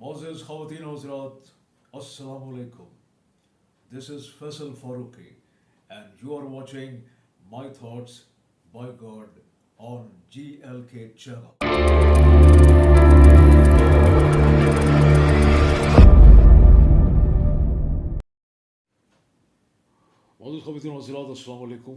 Moses Khawateen Hazrat, Assalamu alaikum. This is Faisal Farooqi, and you are watching My Thoughts by God on GLK channel. Moses Khawateen Hazrat, Assalamu alaikum.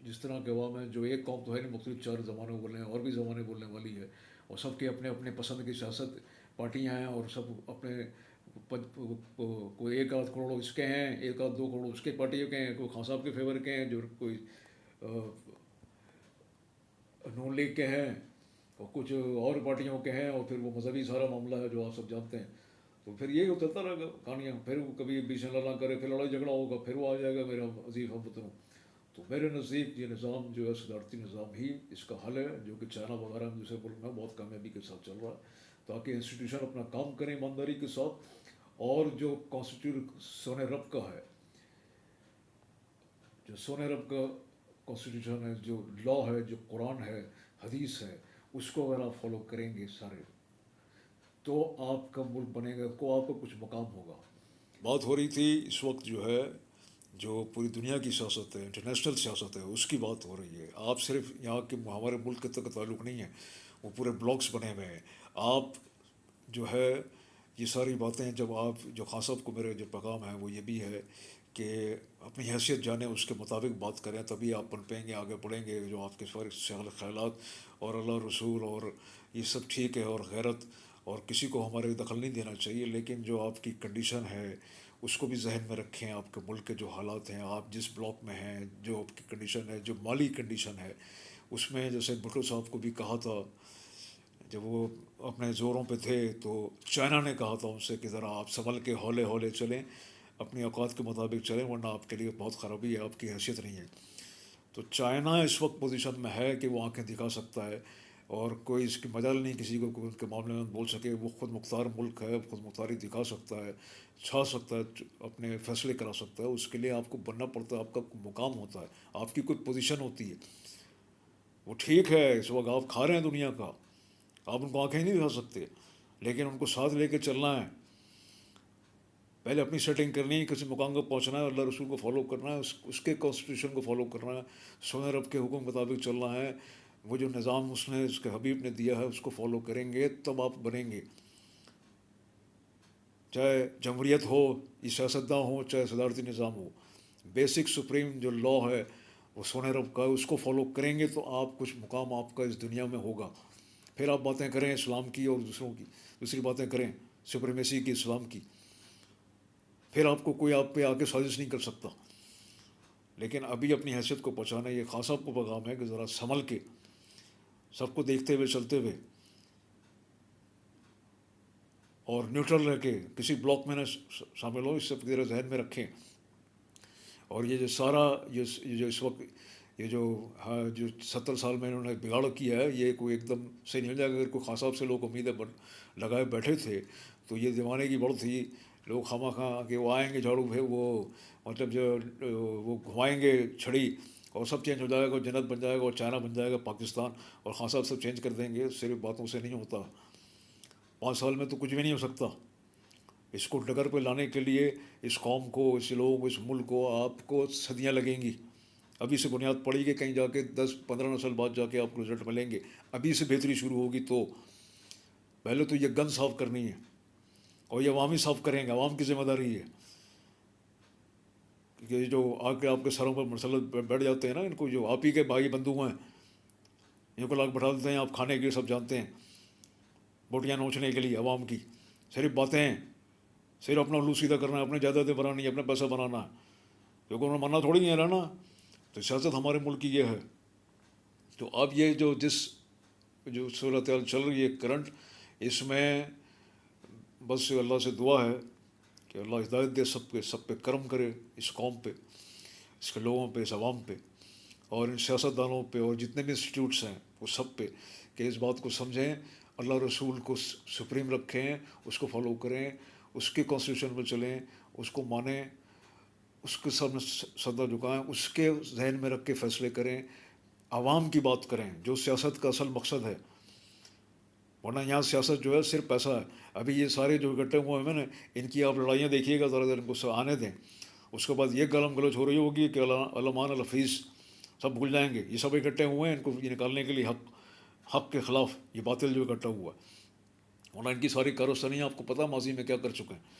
جس طرح کے عوام ہیں، جو ایک قوم تو ہے نہیں، مختلف 4 زبانیں بولنے ہیں اور بھی زبانیں بولنے والی ہے، اور سب کے اپنے اپنے پسند کی سیاست پارٹیاں ہیں، اور سب اپنے کوئی 1 آدھ کروڑ اس کے ہیں، 1 آدھ 2 کروڑ اس کے پارٹیوں کے ہیں، کوئی خان صاحب کے فیور کے ہیں، جو کوئی نون لیگ کے ہیں، اور کچھ اور پارٹیوں کے ہیں، اور پھر وہ مذہبی سارا معاملہ ہے جو آپ سب جانتے ہیں. تو پھر یہی چلتا رہے گا کہانیاں، پھر وہ کبھی بیچ میں اللہ نہ کرے پھر لڑائی جھگڑا ہوگا، پھر وہ آ جائے گا میرا عزیز ہم وطنوں. تو میرے نزدیک یہ نظام جو ہے صدارتی نظام ہی اس کا حل ہے، جو کہ چائنا وغیرہ میں دوسرے ملک میں بہت کامیابی کے ساتھ چل رہا ہے، تاکہ انسٹیٹیوشن اپنا کام کریں ایمانداری کے ساتھ. اور جو کانسٹیٹیوٹ سونے رب کا ہے، جو سونے رب کا کانسٹیٹیوشن ہے، جو لا ہے، جو قرآن ہے، حدیث ہے، اس کو اگر آپ فالو کریں گے سارے، تو آپ کا ملک بنے گا، کو آپ کو کچھ مقام ہوگا. بات ہو رہی تھی اس وقت جو ہے، جو پوری دنیا کی سیاست ہے، انٹرنیشنل سیاست ہے، اس کی بات ہو رہی ہے. آپ صرف یہاں کے ہمارے ملک تک تعلق نہیں ہے، وہ پورے بلاکس بنے ہوئے ہیں. آپ جو ہے یہ ساری باتیں جب آپ جو خان صاحب کو میرے جو پیغام ہے وہ یہ بھی ہے کہ اپنی حیثیت جانیں، اس کے مطابق بات کریں، تبھی آپ بن پائیں گے، آگے بڑھیں گے. جو آپ کے سارے خیالات اور اللہ رسول اور یہ سب ٹھیک ہے، اور غیرت اور کسی کو ہمارے دخل نہیں دینا چاہیے، لیکن جو آپ کی کنڈیشن ہے اس کو بھی ذہن میں رکھیں. آپ کے ملک کے جو حالات ہیں، آپ جس بلاک میں ہیں، جو آپ کی کنڈیشن ہے، جو مالی کنڈیشن ہے، اس میں جیسے بھٹو صاحب کو بھی کہا تھا جب وہ اپنے زوروں پہ تھے، تو چائنا نے کہا تھا ان سے کہ ذرا آپ سنبھل کے ہولے ہولے چلیں، اپنی اوقات کے مطابق چلیں، ورنہ آپ کے لیے بہت خرابی ہے، آپ کی حیثیت نہیں ہے. تو چائنا اس وقت پوزیشن میں ہے کہ وہ آنکھیں دکھا سکتا ہے، اور کوئی اس کی مجال نہیں کسی کو ان کے معاملے میں بول سکے. وہ خود مختار ملک ہے، خود مختاری دکھا سکتا ہے، چھا سکتا ہے، اپنے فیصلے کرا سکتا ہے. اس کے لیے آپ کو بننا پڑتا ہے، آپ کا مقام ہوتا ہے، آپ کی کوئی پوزیشن ہوتی ہے. وہ ٹھیک ہے اس وقت آپ کھا رہے ہیں دنیا کا، آپ ان کو آنکھیں نہیں دکھا سکتے، لیکن ان کو ساتھ لے کے چلنا ہے. پہلے اپنی سیٹنگ کرنی ہے، کسی مقام کو پہنچنا ہے، اللہ رسول کو فالو کرنا ہے، اس کے کانسٹیٹیوشن کو فالو کرنا ہے، سونے رب کے حکم کے مطابق چلنا ہے. وہ جو نظام اس نے، اس کے حبیب نے دیا ہے، اس کو فالو کریں گے تب آپ بنیں گے. چاہے جمہوریت ہو، یہ سیاستداں ہوں، چاہے صدارتی نظام ہو، بیسک سپریم جو لا ہے وہ سونے رب کا ہے، اس کو فالو کریں گے تو آپ کچھ مقام آپ کا اس دنیا میں ہوگا. پھر آپ باتیں کریں اسلام کی اور دوسروں کی، دوسری باتیں کریں سپریمیسی کی، اسلام کی، پھر آپ کو کوئی آپ پہ آ کے سازش نہیں کر سکتا. لیکن ابھی اپنی حیثیت کو پہچانا، یہ خاص صاحب کو پیغام ہے کہ ذرا سنبھل کے سب کو دیکھتے ہوئے چلتے ہوئے، اور نیوٹرل رہ کے کسی بلاک میں نہ شامل ہو، اس سے ذرا ذہن میں رکھیں. اور یہ جو سارا یہ جو اس وقت یہ جو 70 سال میں انہوں نے بگاڑ کیا ہے، یہ کوئی ایک دم صحیح نہیں ہو جائے گا. اگر کوئی خاص صاحب سے لوگ امیدیں لگائے بیٹھے تھے تو یہ زمانے کی بڑھ تھی، لوگ خواہ خواہ کہ وہ آئیں گے جھاڑو وہ مطلب جو وہ گھمائیں گے چھڑی اور سب چینج ہو جائے گا، جنت بن جائے گا، اور چائنا بن جائے گا، پاکستان، اور خان صاحب سب چینج کر دیں گے. صرف باتوں سے نہیں ہوتا، 5 سال میں تو کچھ بھی نہیں ہو سکتا. اس کو ڈگر پہ لانے کے لیے اس قوم کو، اس لوگوں کو، اس ملک کو آپ کو صدیاں لگیں گی. ابھی سے بنیاد پڑی کہ کہیں جا کے 10-15 نسل بعد جا کے آپ کو رزلٹ ملیں گے. ابھی سے بہتری شروع ہوگی. تو پہلے تو یہ گند صاف کرنی ہے، اور یہ عوامی صاف کریں گے، عوام کی ذمہ داری ہے. کہ جو آ کے آپ کے سروں پر مسلط بیٹھ جاتے ہیں نا، ان کو جو آپ ہی کے بھائی بندو ہیں، ان کو لاگ بٹھا دیتے ہیں آپ کھانے کے لیے، سب جانتے ہیں، بوٹیاں نوچنے کے لیے عوام کی. صرف باتیں، صرف اپنا الو سیدھا کرنا ہے، اپنے جائیدادیں بنانی ہے، اپنا پیسہ بنانا ہے، کیونکہ انہوں نے منع تھوڑی نہیں ہے رہنا. تو سیاست ہمارے ملک کی یہ ہے. تو اب یہ جو صورتحال چل رہی ہے کرنٹ، اس میں بس اللہ سے دعا ہے کہ اللہ ہدایت دے سب پہ کرم کرے، اس قوم پہ، اس کے لوگوں پہ، اس عوام پہ، اور ان سیاستدانوں پہ، اور جتنے بھی انسٹیٹیوٹس ہیں وہ سب پہ، کہ اس بات کو سمجھیں، اللہ رسول کو سپریم رکھیں، اس کو فالو کریں، اس کے کانسٹیٹیوشن میں چلیں، اس کو مانیں، اس کے سامنے سدا جھکائیں، اس کے ذہن میں رکھ کے فیصلے کریں، عوام کی بات کریں، جو سیاست کا اصل مقصد ہے. ورنہ یہاں سیاست جو ہے صرف پیسہ ہے. ابھی یہ سارے جو اکٹھے ہوئے ہیں نا، ان کی آپ لڑائیاں دیکھیے گا ذرا دیر، ان کو آنے دیں. اس کے بعد یہ گلم گلوچ ہو رہی ہوگی کہ علمان الحفیظ سب بھول جائیں گے. یہ سب اکٹھے ہوئے ہیں ان کو یہ نکالنے کے لیے، حق کے خلاف یہ باطل جو اکٹھا ہوا ہے. ورنہ ان کی ساری کاروسنیاں آپ کو پتہ ماضی میں کیا کر چکے ہیں.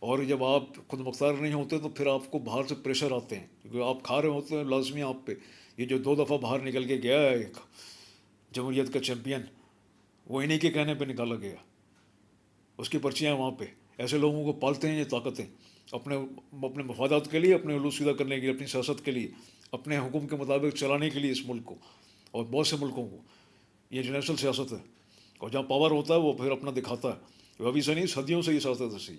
اور جب آپ خود مختار نہیں ہوتے تو پھر آپ کو باہر سے پریشر آتے ہیں، کیونکہ آپ کھا رہے ہوتے ہیں لازمی آپ پہ یہ جو 2 دفعہ باہر نکل کے گیا ہے ایک جمہوریت کا چیمپئن، وہ انہیں کے کہنے پہ نکالا گیا، اس کی پرچیاں وہاں پہ. ایسے لوگوں کو پالتے ہیں یہ طاقتیں اپنے مفادات کے لیے، اپنے علوم سیدھا کرنے کے لیے، اپنی سیاست کے لیے، اپنے حکم کے مطابق چلانے کے لیے اس ملک کو اور بہت سے ملکوں کو. یہ انٹرنیشنل سیاست ہے، اور جہاں پاور ہوتا ہے وہ پھر اپنا دکھاتا ہے. وہ ابھی سے نہیں، صدیوں سے یہ سیاست ہے.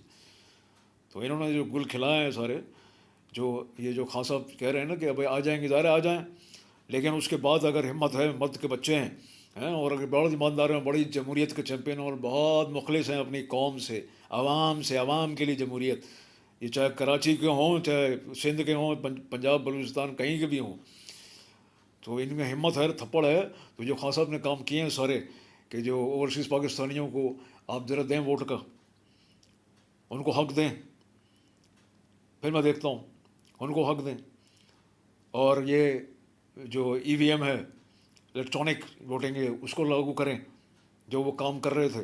تو انہوں نے جو گل کھلائے ہیں سارے، جو خان صاحب کہہ رہے ہیں نا کہ ابھی آ جائیں گے، ظاہر آ جائیں، لیکن اس کے بعد اگر ہمت ہے، مرد کے بچے ہیں اور اگر بڑے ایماندار ہیں، بڑی جمہوریت کے چیمپئن اور بہت مخلص ہیں اپنی قوم سے، عوام کے لیے جمہوریت، یہ چاہے کراچی کے ہوں، چاہے سندھ کے ہوں، پنجاب بلوچستان کہیں کے بھی ہوں، تو ان میں ہمت ہے، تھپڑ ہے. تو جو خان صاحب نے کام کیے ہیں سارے، کہ جو اوورسیز پاکستانیوں کو آپ ذرا دیں ووٹ کا، ان کو حق دیں، پھر میں دیکھتا ہوں ان کو حق دیں. اور یہ جو ای وی ایم ہے، الیکٹرانک ووٹنگ ہے، اس کو لاگو کریں جو وہ کام کر رہے تھے.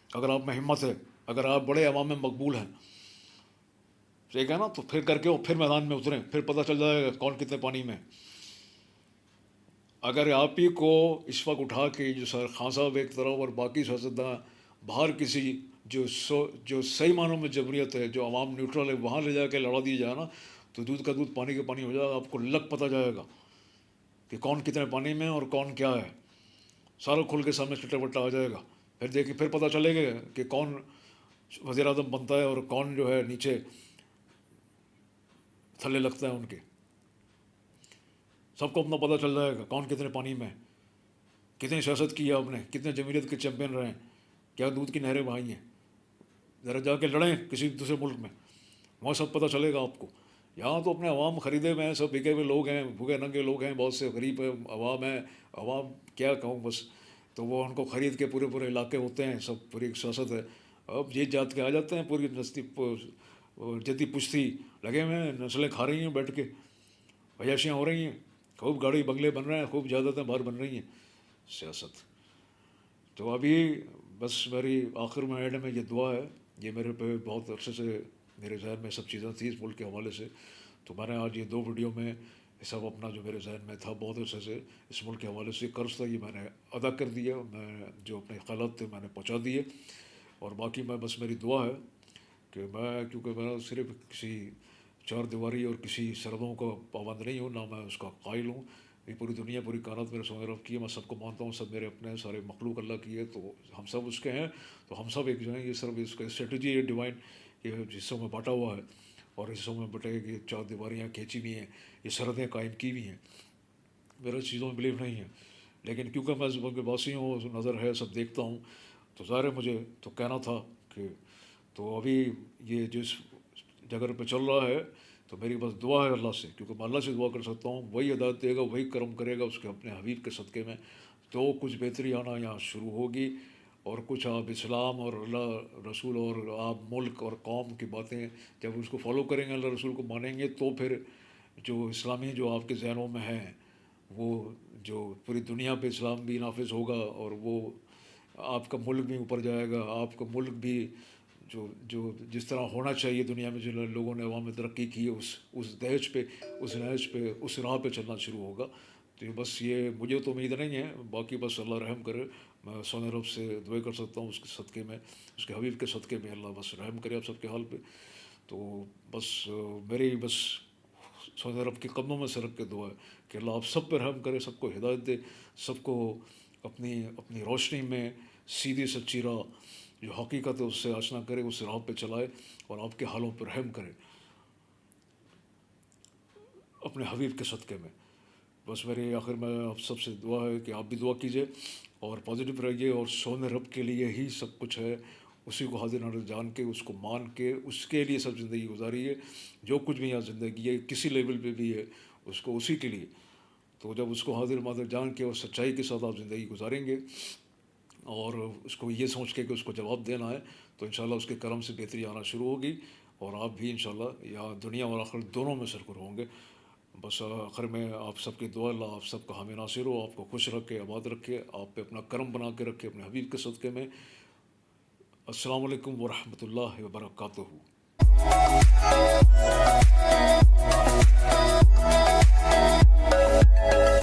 اگر آپ میں ہمت ہے، اگر آپ بڑے عوام میں مقبول ہیں، ٹھیک ہے نا، تو پھر کر کے پھر میدان میں اتریں، پھر پتہ چل جائے گا کون کتنے پانی میں. اگر آپ ہی کو اس وقت اٹھا کے جو سر خان صاحب ایک طرف اور باقی سیاستداں باہر کسی جو صحیح معنوں میں جمہوریت ہے، جو عوام نیوٹرل ہے، وہاں لے جا کے لڑا دیا جائے نا، تو دودھ کا دودھ پانی کا پانی ہو جائے گا. آپ کو لگ پتہ جائے گا کہ کون کتنے پانی میں اور کون کیا ہے، سارا کھل کے سامنے چٹا بٹا آ جائے گا. پھر دیکھیے، پھر پتہ چلے گا کہ کون وزیر اعظم بنتا ہے اور کون جو ہے نیچے تھلے لگتا ہے ان کے. سب کو اپنا پتہ چل جائے گا کون کتنے پانی میں، کتنی سیاست کی ہے آپ نے، کتنے جمہوریت کے چیمپئن رہے ہیں، کیا دودھ کی نہریں بہائی ہیں. ذرا جا کے لڑیں کسی دوسرے ملک میں، وہاں سب پتہ چلے گا آپ کو. یہاں تو اپنے عوام خریدے ہوئے ہیں، سب بکے ہوئے لوگ ہیں، بھوکے ننگے لوگ ہیں، بہت سے غریب عوام ہیں. عوام کیا کہوں بس، تو وہ ان کو خرید کے پورے علاقے ہوتے ہیں، سب پوری سیاست ہے. اب یہ جات کے آ جاتے ہیں، پوری جدی پشتی لگے ہوئے ہیں، نسلیں کھا رہی ہیں بیٹھ کے، عیاشیاں ہو رہی ہیں، خوب گاڑی بنگلے بن رہے ہیں، خوب جائیدادیں باہر بن رہی ہیں. سیاست. تو ابھی بس میری آخر میں اینڈ میں یہ دعا ہے، یہ میرے پہ بہت عرصے سے میرے ذہن میں سب چیزیں تھیں اس ملک کے حوالے سے. تو میں نے آج یہ 2 ویڈیو میں یہ سب اپنا جو میرے ذہن میں تھا بہت عرصے سے اس ملک کے حوالے سے قرض تھا، یہ میں نے ادا کر دیا. میں جو اپنے خیالات تھے میں نے پہنچا دیے. اور باقی میں بس میری دعا ہے کہ کیونکہ میں صرف کسی 4 دیواری اور کسی سرحدوں کا پابند نہیں ہوں، نہ میں اس کا قائل ہوں. یہ پوری دنیا، پوری کائنات میرے سامنے رب کی ہے، میں سب کو مانتا ہوں، سب میرے اپنے ہیں، سارے مخلوق اللہ کی ہے، تو ہم سب اس کے ہیں. تو ہم سب ایک جو ہیں، یہ صرف اس کا اسٹریٹجی ہے ڈیوائن، یہ حصوں میں بانٹا ہوا ہے، اور حصوں میں بٹے کہ 4 دیواریاں کھینچی ہوئی ہیں، یہ سرحدیں قائم کی ہوئی ہیں. میرا چیزوں میں بلیو نہیں ہے، لیکن کیونکہ میں اس ملک کے باسی ہوں، نظر ہے، سب دیکھتا ہوں، تو ظاہر ہے مجھے تو کہنا تھا کہ تو ابھی یہ جس جگہ پہ چل رہا ہے، تو میری بس دعا ہے اللہ سے، کیونکہ میں اللہ سے دعا کر سکتا ہوں، وہی ہدایت دے گا، وہی کرم کرے گا اس کے اپنے حبیب کے صدقے میں. تو کچھ بہتری آنا یہاں شروع ہوگی، اور کچھ آپ اسلام اور اللہ رسول اور آپ ملک اور قوم کی باتیں جب اس کو فالو کریں گے، اللہ رسول کو مانیں گے، تو پھر جو اسلامی جو آپ کے ذہنوں میں ہیں، وہ جو پوری دنیا پہ اسلام بھی نافذ ہوگا، اور وہ آپ کا ملک بھی اوپر جائے گا، آپ کا ملک بھی جو جس طرح ہونا چاہیے دنیا میں، جو لوگوں نے عوام میں ترقی کی ہے، اس دہج پہ، اس نہج پہ، اس راہ پہ چلنا شروع ہوگا. تو بس یہ مجھے تو امید نہیں ہے، باقی بس اللہ رحم کرے. میں سونے رب سے دعا کر سکتا ہوں اس کے صدقے میں، اس کے حبیب کے صدقے میں، اللہ بس رحم کرے آپ سب کے حال پہ. تو بس میری بس سونے رب کے قدموں میں سے رکھ کے دعا ہے کہ اللہ آپ سب پہ رحم کرے، سب کو ہدایت دے، سب کو اپنی روشنی میں سیدھی سچی راہ جو حقیقت ہے اس سے آشنا کرے، اس راہ پہ چلائے، اور آپ کے حالوں پہ رحم کرے اپنے حبیب کے صدقے میں. بس میرے آخر میں آپ سب سے دعا ہے کہ آپ بھی دعا کیجیے اور پازیٹیو رہیے، اور سونے رب کے لیے ہی سب کچھ ہے، اسی کو حاضر ناظر جان کے، اس کو مان کے، اس کے لیے سب زندگی گزاری ہے. جو کچھ بھی یہاں زندگی ہے، کسی لیول پہ بھی ہے، اس کو اسی کے لیے. تو جب اس کو حاضر ناظر جان کے اور سچائی کے ساتھ آپ زندگی گزاریں گے، اور اس کو یہ سوچ کے کہ اس کو جواب دینا ہے، تو انشاءاللہ اس کے کرم سے بہتری آنا شروع ہوگی، اور آپ بھی انشاءاللہ یہاں دنیا اور آخرت دونوں میں سرکر ہوں گے. بس آخر میں آپ سب کی دعا، اللہ آپ سب کا حامی ناصر ہو، آپ کو خوش رکھے، آباد رکھے، آپ پہ اپنا کرم بنا کے رکھے اپنے حبیب کے صدقے میں. السلام علیکم ورحمۃ اللہ وبرکاتہ.